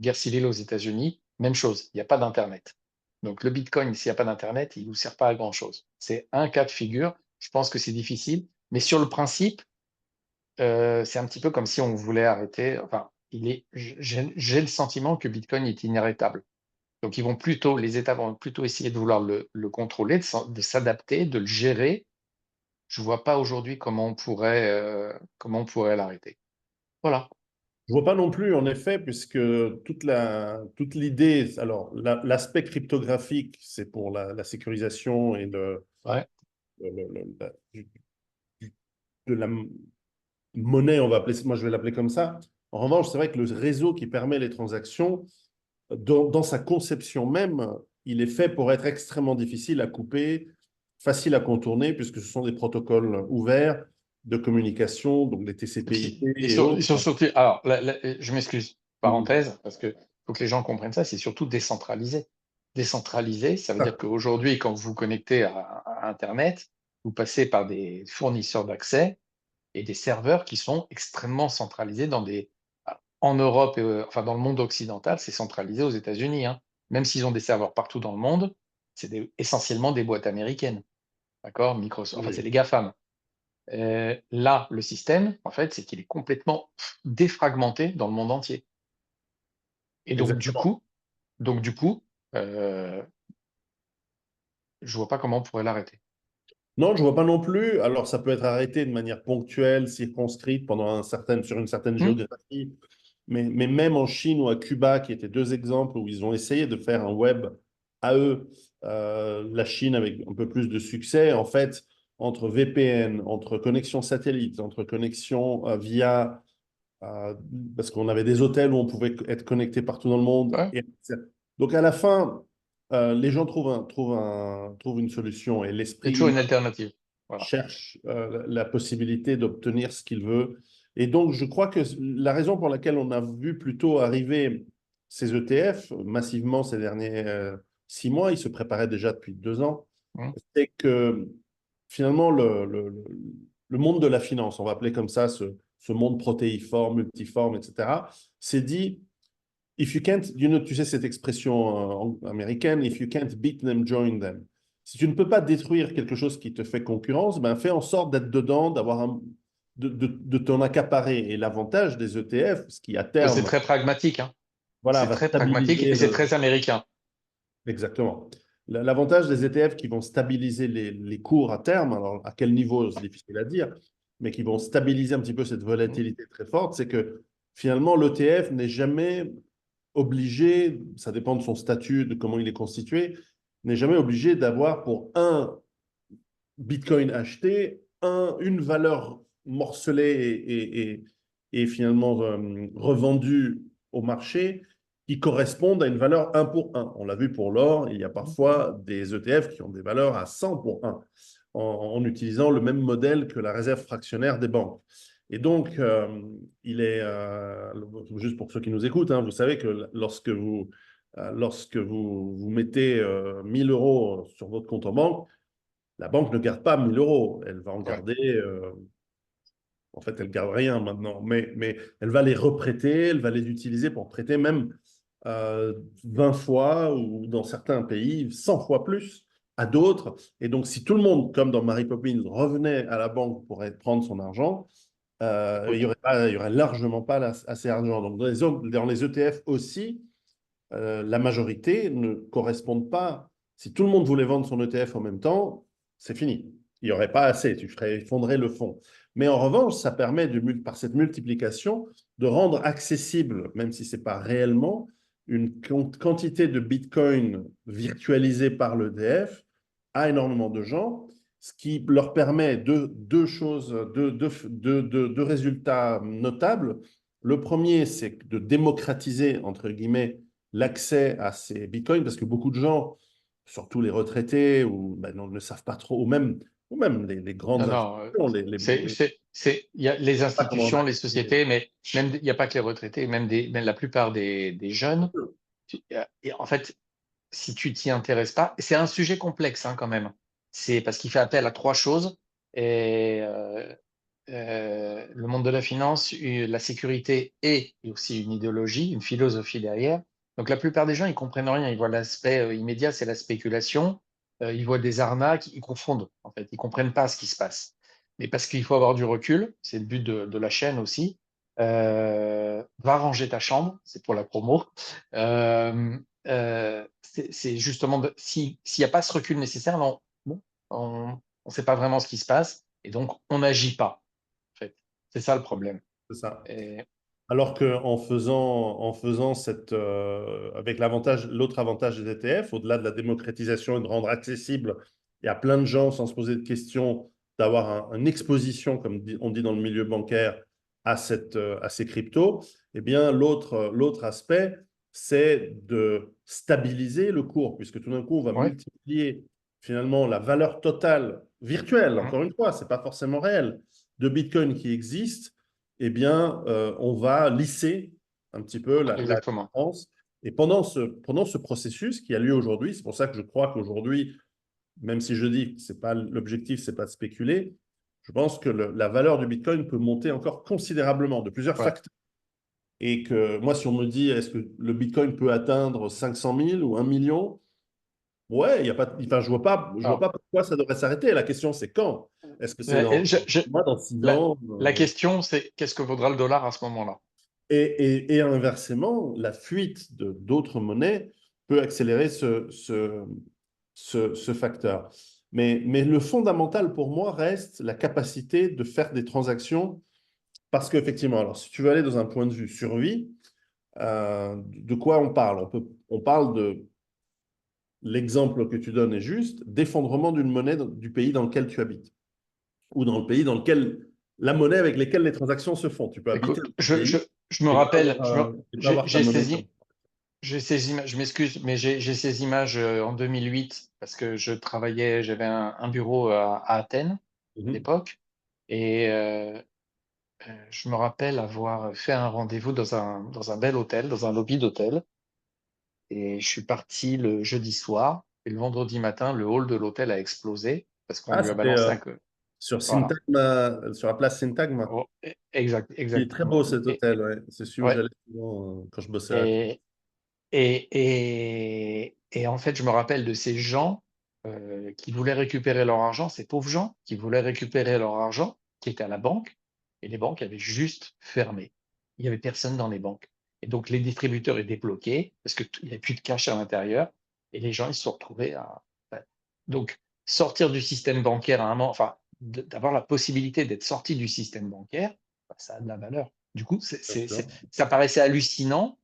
guerre civile aux États-Unis. Même chose, il n'y a pas d'Internet. Donc le Bitcoin, s'il n'y a pas d'Internet, il ne vous sert pas à grand-chose. C'est un cas de figure. Je pense que c'est difficile. Mais sur le principe, c'est un petit peu comme si on voulait arrêter. Enfin, j'ai le sentiment que Bitcoin est inarrêtable. Donc, les États vont plutôt essayer de vouloir le contrôler, de s'adapter, de le gérer. Je ne vois pas aujourd'hui comment on pourrait l'arrêter. Voilà. Je vois pas non plus, en effet, puisque toute l'idée, alors l'aspect cryptographique, c'est pour la sécurisation et Ouais. de la monnaie, on va appeler, moi je vais l'appeler comme ça. En revanche, c'est vrai que le réseau qui permet les transactions, dans sa conception même, il est fait pour être extrêmement difficile à couper, facile à contourner, puisque ce sont des protocoles ouverts de communication, donc les Et puis, TCP/IP et ils sont autres. surtout. Alors, je m'excuse, Mhm. parenthèse, parce que faut que les gens comprennent ça, c'est surtout décentralisé. Décentralisé, ça veut dire Ah, qu'aujourd'hui, quand vous vous connectez à Internet, vous passez par des fournisseurs d'accès et des serveurs qui sont extrêmement centralisés en Europe, et, enfin dans le monde occidental, c'est centralisé aux États-Unis, hein. Même s'ils ont des serveurs partout dans le monde, c'est essentiellement des boîtes américaines, d'accord? Microsoft, enfin c'est oui, les GAFAM. Là, le système, en fait, c'est qu'il est complètement défragmenté dans le monde entier. Et exactement. donc du coup, euh, je vois pas comment on pourrait l'arrêter. Non, je vois pas non plus. Alors, ça peut être arrêté de manière ponctuelle, circonscrite sur une certaine Hmm. géographie. Mais même en Chine ou à Cuba, qui étaient deux exemples où ils ont essayé de faire un web à eux, la Chine avec un peu plus de succès, en fait, entre VPN, entre connexion satellite, entre connexion via, euh, parce qu'on avait des hôtels où on pouvait être connecté partout dans le monde. Ouais, Donc, à la fin, les gens trouvent une solution et il y a l'esprit toujours une humain alternative. Voilà. cherche la possibilité d'obtenir ce qu'il veut. Et donc, je crois que la raison pour laquelle on a vu plutôt arriver ces ETF massivement ces derniers 6 mois, ils se préparaient déjà depuis 2 ans, Hmm. c'est que finalement, le monde de la finance, on va appeler comme ça ce monde protéiforme, multiforme, etc., s'est dit, if you can't, tu sais cette expression américaine, if you can't beat them, join them. Si tu ne peux pas détruire quelque chose qui te fait concurrence, ben fais en sorte d'être dedans, de t'en accaparer. Et l'avantage des ETF, ce qui à C'est terme, très pragmatique, hein. voilà, C'est va très pragmatique stabiliser et c'est très américain. exactement. L'avantage des ETF qui vont stabiliser les cours à terme, alors à quel niveau, c'est difficile à dire, mais qui vont stabiliser un petit peu cette Hmm. volatilité très forte, c'est que finalement, l'ETF n'est jamais obligé, ça dépend de son statut, de comment il est constitué, n'est jamais obligé d'avoir pour un Bitcoin acheté, une valeur morcelée et finalement revendue au marché qui correspondent à une valeur un pour un. On l'a vu pour l'or, il y a parfois des ETF qui ont des valeurs à 100 pour 1 en utilisant le même modèle que la réserve fractionnaire des banques. Et donc, juste pour ceux qui nous écoutent, hein, vous savez que lorsque vous mettez 1000 euros sur votre compte en banque, la banque ne garde pas 1000 euros. Elle va en Ouais. garder En fait, elle garde rien maintenant, mais elle va les reprêter, elle va les utiliser pour prêter même 20 fois ou dans certains pays 100 fois plus à d'autres. Et donc, si tout le monde, comme dans Mary Poppins, revenait à la banque pour prendre son argent, Oui. il y aurait largement pas assez d'argent. Donc, dans les ETF aussi, la majorité ne correspondent pas. Si tout le monde voulait vendre son ETF en même temps, c'est fini. Il n'y aurait pas assez, tu ferais effondrer le fonds. Mais en revanche, ça permet, par cette multiplication, de rendre accessible, même si ce n'est pas réellement, une quantité de Bitcoin virtualisée par l'EDF à énormément de gens, ce qui leur permet deux choses, deux résultats notables. Le premier, c'est de démocratiser, entre guillemets, l'accès à ces bitcoins, parce que beaucoup de gens, surtout les retraités, ou ben, non, ne savent pas trop, ou même les Non, grandes non, institutions, il y a les pas comment on institutions, les accéder. sociétés, mais même, il n'y a pas que les retraités, même la plupart des jeunes. Et en fait, si tu t'y intéresses pas, c'est un sujet complexe hein, quand même. C'est parce qu'il fait appel à trois choses. Et le monde de la finance, la sécurité et aussi une idéologie, une philosophie derrière. Donc la plupart des gens, ils comprennent rien. Ils voient l'aspect immédiat, c'est la spéculation. Ils voient des arnaques, ils confondent en fait. Ils comprennent pas ce qui se passe. Mais parce qu'il faut avoir du recul, c'est le but de la chaîne aussi. Va ranger ta chambre, c'est pour la promo. C'est justement s'il n'y a pas ce recul nécessaire, non, bon, on ne sait pas vraiment ce qui se passe et donc on n'agit pas fait. C'est ça le problème. C'est ça. Et, Alors en faisant avec l'autre avantage des ETF, au-delà de la démocratisation et de rendre accessible et à plein de gens sans se poser de questions, d'avoir une exposition, comme on dit dans le milieu bancaire, à ces cryptos, eh bien, l'autre aspect, c'est de stabiliser le cours, puisque tout d'un coup, on va ouais. multiplier finalement la valeur totale virtuelle, Mhm. encore une fois, ce n'est pas forcément réel, de Bitcoin qui existe eh bien, on va lisser un petit peu la Exactement. différence. Et pendant ce processus qui a lieu aujourd'hui, c'est pour ça que je crois qu'aujourd'hui, même si je dis que c'est pas l'objectif, c'est pas de spéculer, je pense que la valeur du Bitcoin peut monter encore considérablement de plusieurs Ouais. facteurs. Et que moi, si on me dit, est-ce que le Bitcoin peut atteindre 500 000 ou 1 million? Ouais, il y a pas, enfin, je vois Alors, pas pourquoi ça devrait s'arrêter. La question, c'est quand? Est-ce que c'est ouais, dans moi, dans 6 la, ans? la question, c'est qu'est-ce que vaudra le dollar à ce moment-là? Et inversement, la fuite de d'autres monnaies peut accélérer ce facteur. Mais le fondamental pour moi reste la capacité de faire des transactions parce qu'effectivement, alors si tu veux aller dans un point de vue survie, de quoi on parle? On parle de l'exemple que tu donnes est juste, d'effondrement d'une monnaie du pays dans lequel tu habites ou dans le pays dans lequel la monnaie avec laquelle les transactions se font. Tu peux habiter Écoute, dans un pays je me et pas rappelle, avoir ta monnaie. j'ai ces images, je m'excuse, mais j'ai ces images en 2008 parce que j'avais un bureau à Athènes à Mhm. l'époque et je me rappelle avoir fait un rendez-vous dans un bel hôtel, dans un lobby d'hôtel. Et je suis parti le jeudi soir. Et le vendredi matin, le hall de l'hôtel a explosé parce qu'on Ah, lui a c'était balancé sur Voilà. Syntagma, sur la place Syntagma. Oh, Il est très beau exactement. cet hôtel, ouais. C'est celui où Ouais. j'allais souvent quand je bossais à Athènes. Et, et en fait, je me rappelle de ces gens qui voulaient récupérer leur argent, ces pauvres gens qui voulaient récupérer leur argent, qui étaient à la banque, et les banques avaient juste fermé. Il n'y avait personne dans les banques. Et donc, les distributeurs étaient bloqués parce qu'il n'y avait plus de cash à l'intérieur, et les gens, ils se sont retrouvés à. Ouais. Donc, sortir du système bancaire à un moment, enfin, d'avoir la possibilité d'être sorti du système bancaire, bah, ça a de la valeur. Du coup, Bien sûr. ça paraissait hallucinant,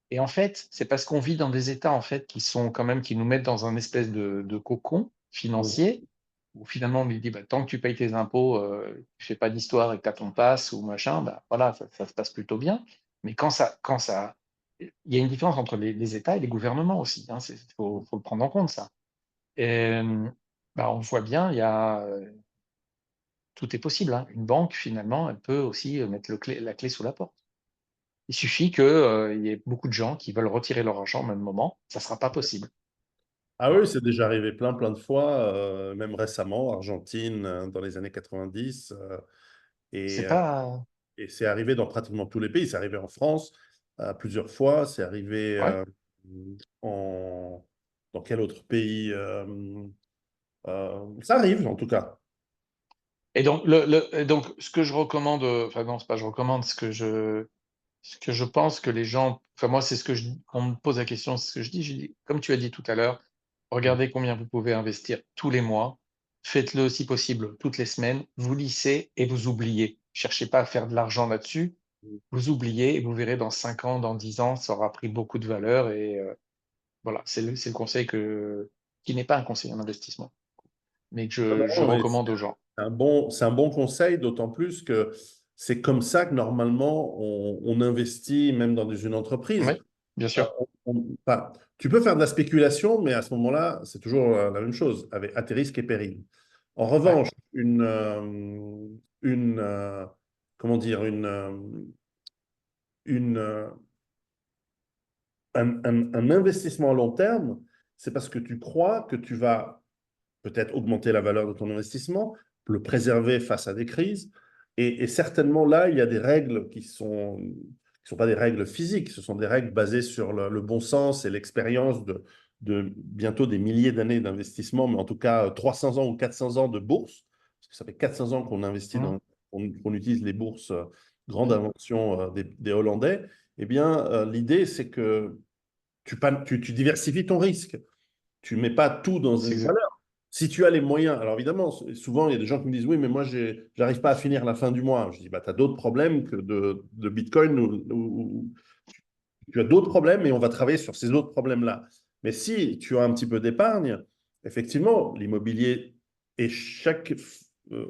et en fait, c'est parce qu'on vit dans des États en fait qui sont quand même qui nous mettent dans un espèce de cocon Mhm. financier où finalement on lui dit bah, tant que tu payes tes impôts, tu fais pas d'histoire et que tu as ton passe ou machin, bah, voilà, ça se passe plutôt bien. Mais il y a une différence entre les États et les gouvernements aussi. Hein, faut le prendre en compte ça. Et, bah, on voit bien, tout est possible. Hein. Une banque finalement, elle peut aussi mettre la clé sous la porte. Il suffit qu'il y ait beaucoup de gens qui veulent retirer leur argent au même moment. Ça ne sera pas possible. Ah oui, Voilà. c'est déjà arrivé plein de fois, même récemment, Argentine, dans les années 90. C'est Et, pas. et c'est arrivé dans pratiquement tous les pays. C'est arrivé en France plusieurs fois. C'est arrivé Ouais. en... dans quel autre pays ça arrive, en tout cas. Et donc, et donc, ce que je recommande, enfin non, c'est pas je recommande, ce que je pense que les gens, enfin moi, c'est ce que on me pose la question, c'est ce que je dis, comme tu as dit tout à l'heure, regardez combien vous pouvez investir tous les mois, faites-le si possible toutes les semaines, vous lissez et vous oubliez. Cherchez pas à faire de l'argent là-dessus, vous oubliez et vous verrez dans 5 ans, dans 10 ans, ça aura pris beaucoup de valeur et voilà, c'est le conseil qui n'est pas un conseil en investissement, mais que je Non, mais recommande aux gens. c'est un bon conseil, d'autant plus que c'est comme ça que normalement on investit même dans une Oui, entreprise. bien sûr. Enfin, tu peux faire de la spéculation, mais à ce moment-là, c'est toujours la même chose, avec, à tes risques et périls. En Ouais. revanche, une comment dire, une, un investissement à long terme, c'est parce que tu crois que tu vas peut-être augmenter la valeur de ton investissement, le préserver face à des crises. Et certainement là, il y a des règles qui sont pas des règles physiques, ce sont des règles basées sur le bon sens et l'expérience de bientôt des milliers d'années d'investissement, mais en tout cas 300 ans ou 400 ans de bourse, parce que ça fait 400 ans qu'on investit Mhm. qu'on utilise les bourses, grande Oui, invention des Hollandais. Eh bien, l'idée, c'est que tu diversifies ton risque. Tu ne mets pas tout dans c'est une exact. valeur. Si tu as les moyens, alors évidemment, souvent, il y a des gens qui me disent, oui, mais moi, je n'arrive pas à finir la fin du mois. Je dis, bah, tu as d'autres problèmes que de Bitcoin ou tu as d'autres problèmes et on va travailler sur ces autres problèmes-là. Mais si tu as un petit peu d'épargne, effectivement, l'immobilier et chaque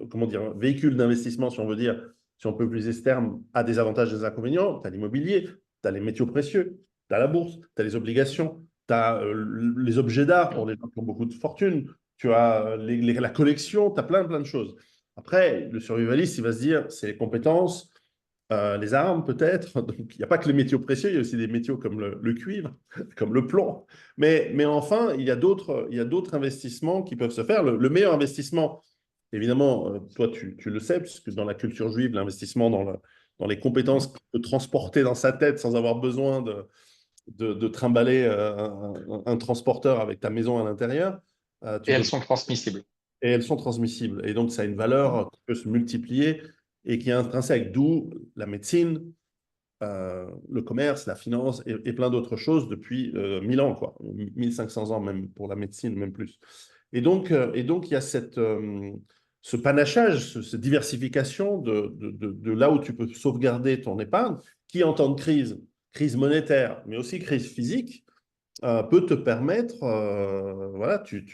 comment dire, véhicule d'investissement, si on veut dire, si on peut utiliser ce terme, a des avantages et des inconvénients. Tu as l'immobilier, tu as les métaux précieux, tu as la bourse, tu as les obligations, tu as les objets d'art pour Oui. les gens qui ont beaucoup de fortune, tu as la collection, tu as plein de choses. Après, le survivaliste, il va se dire, c'est les compétences, les armes peut-être. Donc, il n'y a pas que les métaux précieux, il y a aussi des métaux comme le cuivre, comme le plomb. Mais enfin, il y a d'autres investissements qui peuvent se faire. Le meilleur investissement, évidemment, toi, tu le sais, puisque dans la culture juive, l'investissement dans les Mhm. compétences qu'on peut transporter dans sa tête sans avoir besoin de trimballer un transporteur avec ta maison à l'intérieur, Et tu elles peux sont transmissibles. et elles sont transmissibles. Et donc, ça a une Mhm. valeur qui peut se multiplier et qui est intrinsèque, d'où la médecine, le commerce, la finance et plein d'autres choses depuis 1000 ans, quoi. 1500 ans même pour la médecine, même plus. Et donc il y a ce panachage, cette diversification de là où tu peux sauvegarder ton épargne, qui en temps de crise, crise monétaire, mais aussi crise physique, peut te permettre, voilà, tu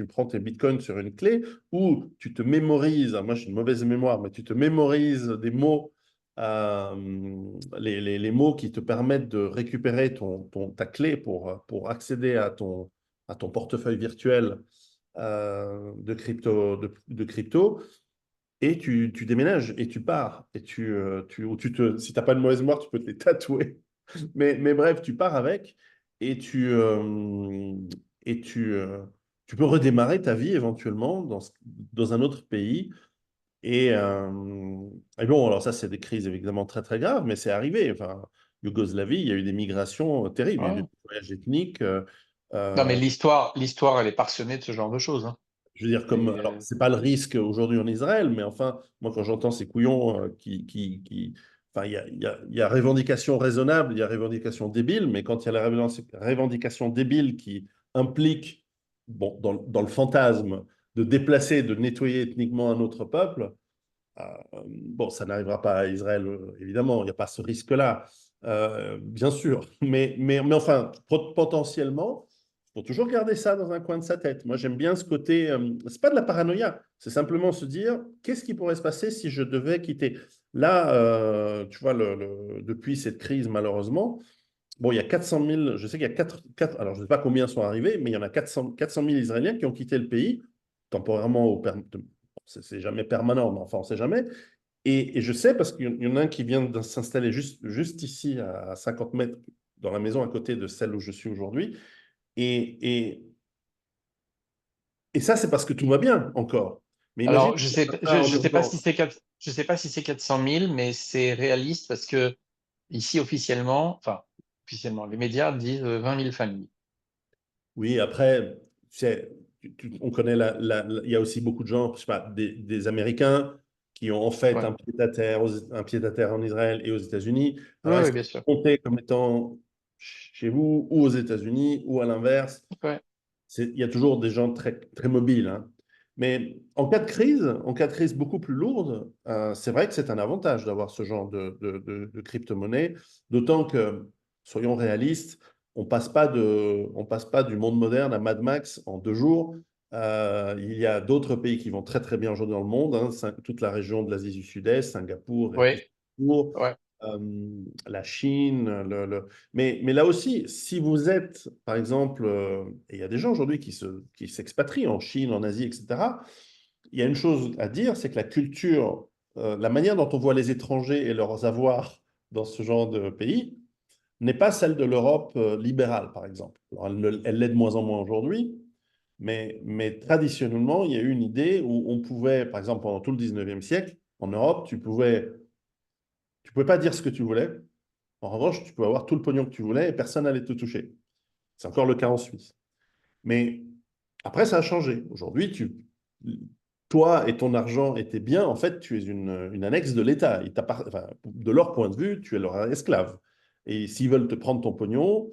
prends tes bitcoins sur une clé ou tu te mémorises, moi j'ai une mauvaise mémoire, mais tu te mémorises des mots, les mots qui te permettent de récupérer ta clé pour accéder à ton portefeuille virtuel de crypto, et tu déménages et tu pars. Et si tu n'as pas de mauvaise mémoire, tu peux te les tatouer. Mais bref, tu pars avec et et tu peux redémarrer ta vie éventuellement dans un autre pays. Et bon, alors ça, c'est des crises évidemment très très graves, mais c'est arrivé. Enfin, Yougoslavie, il y a eu des migrations terribles, il y a eu Ouais. des voyages ethniques. Non, mais Euh, l'histoire, elle est parsemée de ce genre de choses, hein. je veux dire, comme, Et, alors, c'est pas le risque aujourd'hui en Israël, mais enfin, moi, quand j'entends ces couillons enfin, il y a revendication raisonnable, il y a revendication débile, mais quand il y a la revendication débile qui implique, bon, dans le fantasme, de déplacer, de nettoyer ethniquement un autre peuple, bon, ça n'arrivera pas à Israël, évidemment, il n'y a pas ce risque-là, bien sûr. Mais enfin, potentiellement, il faut toujours garder ça dans un coin de sa tête. Moi, j'aime bien ce côté, c'est pas de la paranoïa, c'est simplement se dire, qu'est-ce qui pourrait se passer si je devais quitter? Là, tu vois, depuis cette crise, malheureusement, bon, il y a 400 000, je sais qu'il y a alors je ne sais pas combien sont arrivés, mais il y en a 400 000 Israéliens qui ont quitté le pays, temporairement, c'est jamais permanent, mais enfin, on ne sait jamais. Et je sais parce qu'il y en a un qui vient de s'installer juste ici, à 50 mètres, dans la maison à côté de celle où je suis aujourd'hui. Et, et, et ça, c'est parce que tout va bien encore. Mais imagine, alors, on je est sais pas si encore. c'est je sais pas si c'est 400 000, mais c'est réaliste parce que ici, officiellement, les médias disent 20 000 familles. Oui, après, on connaît il y a aussi beaucoup de gens, je sais pas, des Américains qui ont en fait Ouais. un pied-à-terre en Israël et aux États-Unis. Oui, Alors, est-ce oui, que bien vous sûr. comptez comme étant chez vous ou aux États-Unis ou à l'inverse? Ouais. Il y a toujours des gens très, très mobiles, hein. Mais en cas de crise beaucoup plus lourde, c'est vrai que c'est un avantage d'avoir ce genre de crypto-monnaie, d'autant que, soyons réalistes, on passe pas du monde moderne à Mad Max en 2 jours. Il y a d'autres pays qui vont très très bien aujourd'hui dans le monde, hein, toute la région de l'Asie du Sud-Est, Singapour et tout Ouais. ça. Ouais. La Chine, mais là aussi, si vous êtes, par exemple, et il y a des gens aujourd'hui qui s'expatrient en Chine, en Asie, etc., il y a une chose à dire, c'est que la culture, la manière dont on voit les étrangers et leurs avoirs dans ce genre de pays n'est pas celle de l'Europe libérale, par exemple. Alors, elle l'est de moins en moins aujourd'hui, mais traditionnellement, il y a eu une idée où on pouvait, par exemple, pendant tout le 19e siècle, en Europe, tu pouvais pas dire ce que tu voulais. En revanche, tu peux avoir tout le pognon que tu voulais et personne n'allait te toucher. C'est encore le cas en Suisse. Mais après, ça a changé. Aujourd'hui, toi et ton argent et tes biens, en fait, tu es une annexe de l'État. Enfin, de leur point de vue, tu es leur esclave. Et s'ils veulent te prendre ton pognon,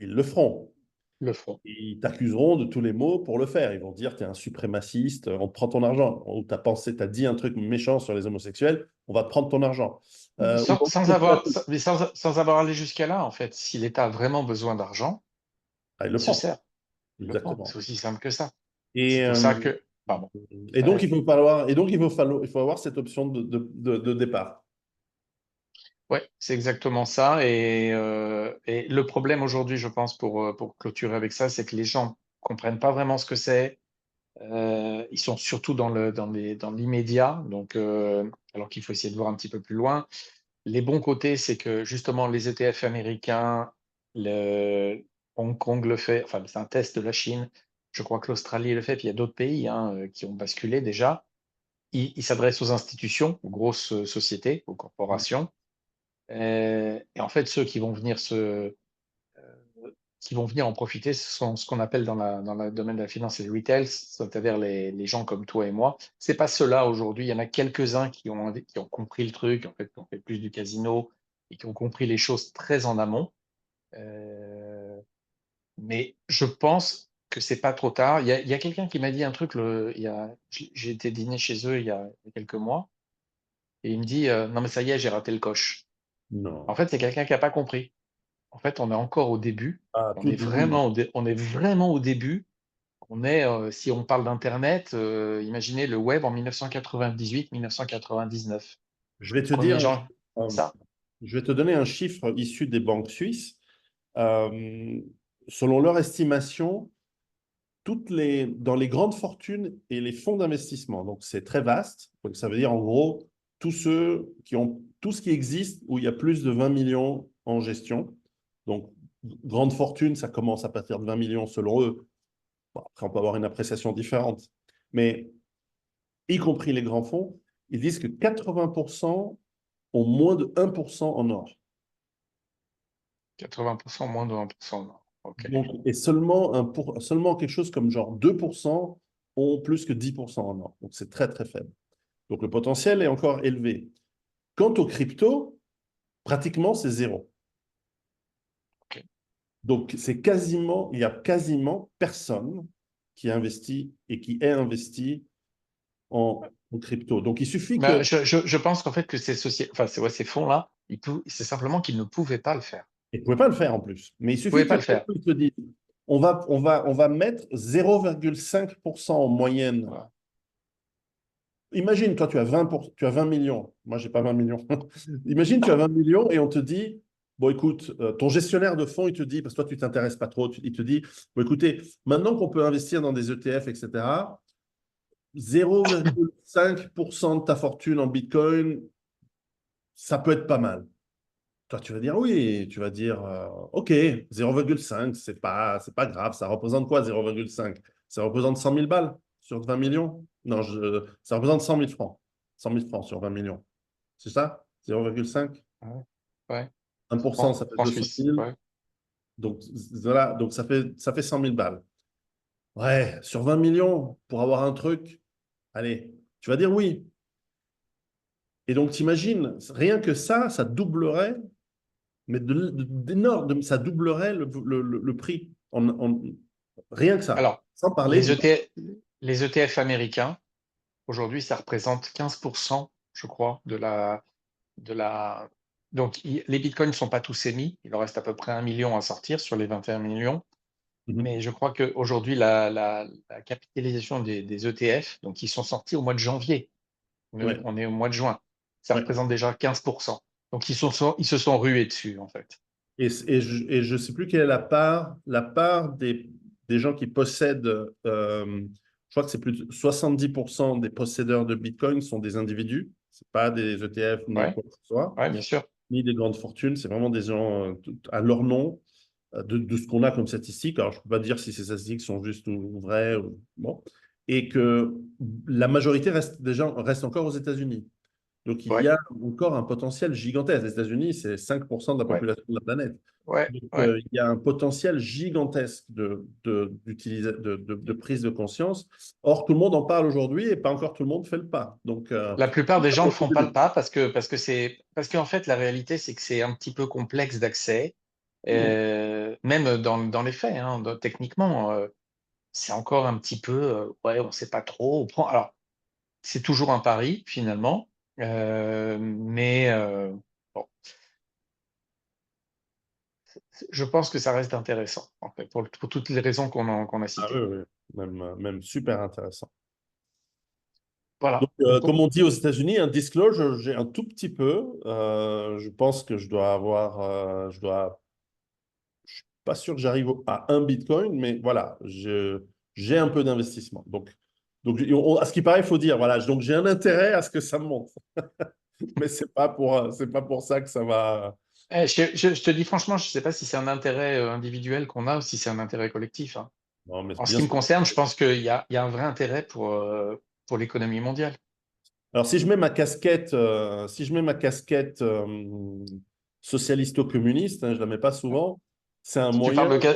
ils le feront. Le front. Ils t'accuseront de tous les maux pour le faire. Ils vont dire, tu es un suprémaciste, on te prend ton argent. Ou tu as pensé, tu as dit un truc méchant sur les homosexuels, on va te prendre ton argent. Sans Aujourd'hui, avoir, sans avoir allé jusqu'à là, en fait, si l'État a vraiment besoin d'argent, ils le il se feront. sert. Il le prend. C'est Exactement. aussi simple que ça. Et, C'est pour ça que, pardon. donc, il faut avoir cette option de départ. Ouais, c'est exactement ça. Et le problème aujourd'hui, je pense, pour clôturer avec ça, c'est que les gens comprennent pas vraiment ce que c'est. Ils sont surtout dans l'immédiat, donc, alors qu'il faut essayer de voir un petit peu plus loin. Les bons côtés, c'est que justement les ETF américains, le Hong Kong le fait, enfin c'est un test de la Chine. Je crois que l'Australie le fait, puis il y a d'autres pays hein, qui ont basculé déjà. Ils s'adressent aux institutions, aux grosses sociétés, aux corporations. Et en fait, ceux qui vont venir en profiter, ce sont ce qu'on appelle dans le domaine de la finance les retails, c'est-à-dire les gens comme toi et moi. C'est pas ceux-là aujourd'hui. Il y en a quelques-uns qui ont compris le truc, en fait, qui ont fait plus du casino et qui ont compris les choses très en amont. Euh, mais je pense que c'est pas trop tard. Il y a quelqu'un qui m'a dit un truc, j'ai été dîner chez eux il y a quelques mois, et il me dit non, mais ça y est, j'ai raté le coche. En Non. fait, c'est quelqu'un qui n'a pas compris. En fait, on est encore au début. À On tout est début. vraiment au début. Si on parle d'Internet, imaginez le web en 1998-1999. Je vais te Premier dire, gens, euh, ça. je vais te donner un chiffre issu des banques suisses. Euh, Selon leur estimation, dans les grandes fortunes et les fonds d'investissement, donc c'est très vaste. Donc ça veut dire en gros tous ceux qui ont tout ce qui existe où il y a plus de 20 millions en gestion. Donc grande fortune, ça commence à partir de 20 millions selon eux. Bon, après, on peut avoir une appréciation différente. Mais y compris les grands fonds, ils disent que 80% ont moins de 1% en or. 80% moins de 1%. Non. OK. Donc, et seulement quelque chose comme genre 2% ont plus que 10% en or. Donc, c'est très, très faible. Donc, le potentiel est encore élevé. Quant aux cryptos, pratiquement, c'est zéro. OK. Donc, il y a quasiment personne qui investit et qui est investi en crypto. Donc, il suffit Bah, que je pense qu'en fait que enfin, ouais, ces fonds-là, c'est simplement qu'ils ne pouvaient pas le faire. Et vous ne pouvez pas le faire en plus. Mais il Ils ne pouvaient suffit que pas le faire. quelqu'un te dise, on va mettre 0,5% en moyenne. Voilà. Imagine, toi, tu as 20 millions. Moi, j'ai pas 20 millions. Imagine, tu as 20 millions et on te dit, bon, écoute, ton gestionnaire de fonds, il te dit, parce que toi, tu t'intéresses pas trop, il te dit, bon, écoutez, maintenant qu'on peut investir dans des ETF, etc., 0,5% de ta fortune en Bitcoin, ça peut être pas mal. Toi, tu vas dire oui, tu vas dire OK, 0,5, c'est pas grave. Ça représente quoi 0,5? Ça représente 100 000 balles sur 20 millions? Non, ça représente 100 000 francs. 100 000 francs sur 20 millions. C'est ça? 0,5? Ouais, ouais. 1%, ça fait Francs 200 suisses. 000. Ouais. Donc, voilà, donc ça fait 100 000 balles. Ouais, sur 20 millions, pour avoir un truc, allez, tu vas dire oui. Et donc, t'imagines, rien que ça doublerait, mais d'énorme, ça doublerait le prix. Rien que ça. Alors, Sans parler les du... ETF, les ETF américains, aujourd'hui, ça représente 15%, je crois, de la. Donc, les bitcoins ne sont pas tous émis. Il en reste à peu près 1 million à sortir sur les 21 millions. Mhm. Mais je crois qu'aujourd'hui, la capitalisation des ETF, donc ils sont sortis au mois de janvier. Ouais, On est au mois de juin. Ça ouais. représente déjà 15%. Donc, ils se sont rués dessus, en fait. Et je ne sais plus quelle est la part des gens qui possèdent, je crois que c'est plus de 70% des possédeurs de Bitcoin sont des individus, ce pas des ETF ni Ouais, quoi que ce soit, ouais, bien sûr. ni des grandes fortunes, c'est vraiment des gens à leur nom, de ce qu'on a comme statistiques. Alors, je ne peux pas dire si ces statistiques sont justes ou vraies, bon. Et que la majorité reste encore aux États-Unis. Donc, il y Ouais, a encore un potentiel gigantesque. Les États-Unis, c'est 5% de la ouais, population de la planète. ouais, Donc, ouais. il y a un potentiel gigantesque de prise de conscience. Or, tout le monde en parle aujourd'hui et pas encore tout le monde fait le pas. Donc, La plupart des ça gens ne peut être font au pas le début. pas parce qu'en fait, la réalité, c'est que c'est un petit peu complexe d'accès, Mhm. même dans les faits, hein, techniquement, c'est encore un petit peu, ouais, on ne sait pas trop. Alors, c'est toujours un pari, finalement, mais bon, je pense que ça reste intéressant, en fait, pour toutes les raisons qu'on a Ah oui, citées. oui, même super intéressant. Donc, Voilà. comme on dit aux États-Unis, un disclosure, j'ai un tout petit peu. Je pense que pas sûr que j'arrive à un Bitcoin, mais voilà, j'ai un peu d'investissement. Donc à ce qui paraît, il faut dire, voilà, donc j'ai un intérêt à ce que ça monte, mais c'est pas pour ça que ça va. Je te dis franchement, je ne sais pas si c'est un intérêt individuel qu'on a ou si c'est un intérêt collectif, hein. Non, mais En ce bien qui me sûr. concerne, je pense qu'il y a un vrai intérêt pour l'économie mondiale. Alors, si je mets ma casquette socialisto-communiste, hein, je la mets pas souvent, c'est un moyen.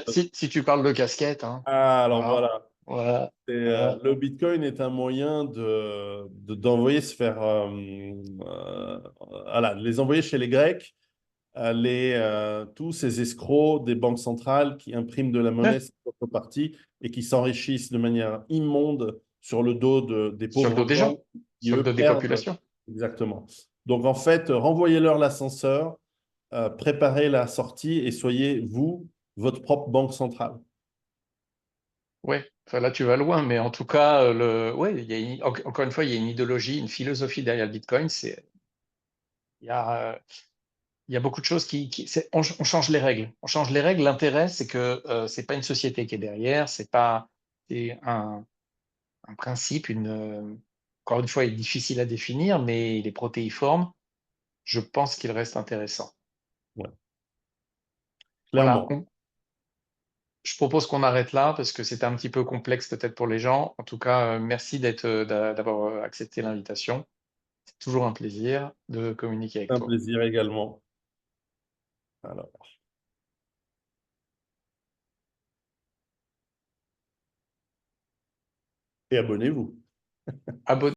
Si tu parles de casquette, hein, Ah, alors voilà, voilà. voilà, voilà. Le Bitcoin est un moyen d'envoyer se faire, voilà, les envoyer chez les Grecs, tous ces escrocs des banques centrales qui impriment de la monnaie Ouais, sur notre partie et qui s'enrichissent de manière immonde sur le dos des sur le dos pauvres des gens, gens qui, sur le eux, dos des perdent. populations. Exactement. Donc, en fait, renvoyez-leur l'ascenseur, préparez la sortie et soyez, vous, votre propre banque centrale. Ouais, enfin là tu vas loin, mais en tout cas, ouais, encore une fois, il y a une idéologie, une philosophie derrière le Bitcoin. Il y a, il y a beaucoup de choses on change les règles. On change les règles. L'intérêt, c'est que c'est pas une société qui est derrière, c'est un principe, encore une fois, il est difficile à définir, mais il est protéiforme. Je pense qu'il reste intéressant. Ouais, Voilà, clairement. je propose qu'on arrête là parce que c'était un petit peu complexe peut-être pour les gens. En tout cas, merci d'avoir accepté l'invitation. C'est toujours un plaisir de communiquer avec Un toi. plaisir également. Alors, et abonnez-vous. Abonne